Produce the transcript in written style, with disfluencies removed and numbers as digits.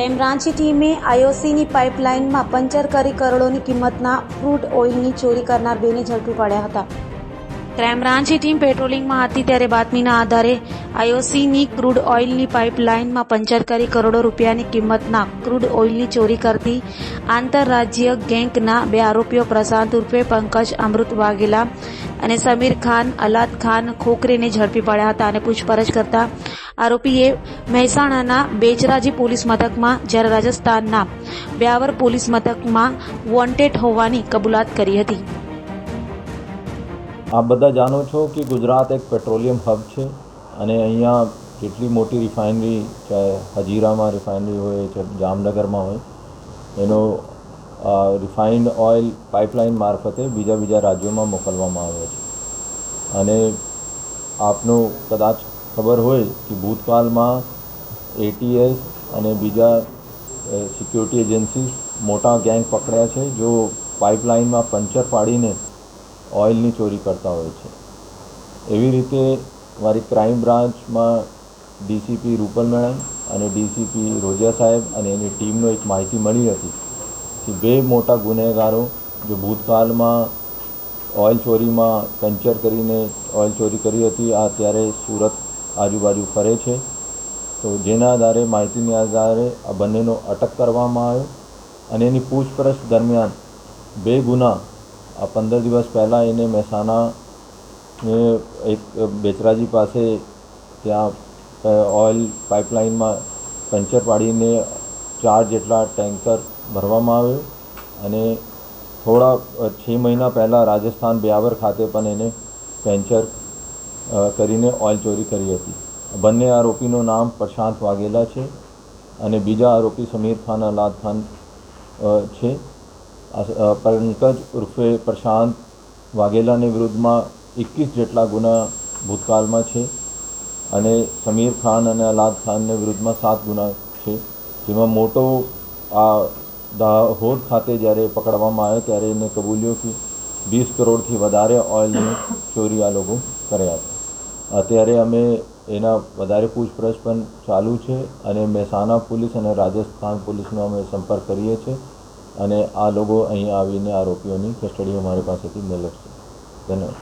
Crime બ્રાન્ચની ટીમે આઈઓસીની પાઇપલાઇનમાં puncture કરી કરોડોની કિંમતના ક્રૂડ ઓઇલની ચોરી કરનાર બેને ઝડપી પાડ્યા હતા। ક્રાઇમ બ્રાન્ચની ટીમ પેટ્રોલિંગમાં હતી ત્યારે બાતમીના આધારે આઈઓસીની ક્રૂડ ઓઇલની પાઇપલાઇનમાં પંચર કરી કરોડો રૂપિયાની કિંમતના ક્રૂડ ઓઇલની ચોરી કરતી આંતરરાજ્ય ગેંગના બે આરોપીઓ પ્રશાંત ઉર્ફે પંકજ અમૃત વાઘેલા અને સમીર ખાન અલાદ ખાન ખોખરેને ઝડપી પાડ્યા હતા અને પૂછપરછ કરતા આરોપીએ મહેસાણાના બેચરાજી પોલીસ મથકમાં જ્યારે રાજસ્થાનના બ્યાવર પોલીસ મથકમાં વોન્ટેડ હોવાની કબૂલાત કરી હતી। आप બધા જાણો છો કે ગુજરાત એક પેટ્રોલિયમ હબ છે અને અહીંયા કેટલી મોટી રિફાઇનરી ચાહે હજીરામાં રિફાઇનરી હોય કે જામનગરમાં હોય એનો રિફાઇન્ડ ઓઇલ પાઇપલાઇન મારફતે બીજા રાજ્યોમાં મોકલવામાં આવે છે। અને આપનો કદાચ ખબર હોય કે ભૂતકાળમાં એટીએસ અને બીજા સિક્યુરિટી એજન્સીસ મોટા ગેંગ પકડ્યા છે જો પાઇપલાઇનમાં પંચર પાડીને ઓઇલની ચોરી કરતા હોય છે। એવી રીતે મારી ક્રાઇમ બ્રાન્ચમાં ડીસીપી રૂપલ મેડમ અને ડીસીપી રોજિયા સાહેબ અને એની ટીમનો એક માહિતી મળી હતી કે બે મોટા ગુનેગારો જો ભૂતકાળમાં ઓઇલ ચોરીમાં પંચર કરીને ઓઇલ ચોરી કરી હતી આ અત્યારે સુરત આજુબાજુ ફરે છે। તો જેના આધારે માહિતીના આધારે આ બંનેનો અટક કરવામાં આવ્યો અને એની પૂછપરછ દરમિયાન બે ગુના આ 15 દિવસ પહેલાં એને મહેસાણા એક બેચરાજી પાસે ત્યાં ઓઇલ પાઇપલાઇનમાં પંચર પાડીને 4 જેટલા ટેન્કર ભરવામાં આવ્યો અને થોડા 6 મહિના પહેલાં રાજસ્થાન બ્યાવર ખાતે પણ એને પંચર કરીને ઓઇલ ચોરી કરી હતી। બંને આરોપીનું નામ પ્રશાંત વાઘેલા છે અને બીજા આરોપી સમીર ખાન અલાદ ખાન છે। પંકજ ઉર્ફે પ્રશાંત વાઘેલાની વિરુદ્ધમાં 21 જેટલા ગુના ભૂતકાળમાં છે અને સમીર ખાન અને અલાદ ખાનની વિરુદ્ધમાં 7 ગુના છે જેમાં મોટો આ દાહોદ ખાતે જ્યારે પકડવામાં આવ્યો ત્યારે એને કબૂલ્યો કે 20 કરોડથી વધારે ઓઇલની ચોરી આ લોકો કર્યા હતા। અત્યારે અમે એના વધારે પૂછપરછ પણ ચાલુ છે અને મહેસાણા પોલીસ અને રાજસ્થાન પોલીસનો અમે સંપર્ક કરીએ છીએ અને આ લોકો અહીં આવીને આરોપીઓની કસ્ટડી અમારી પાસેથી મેળવશે। ધન્યવાદ।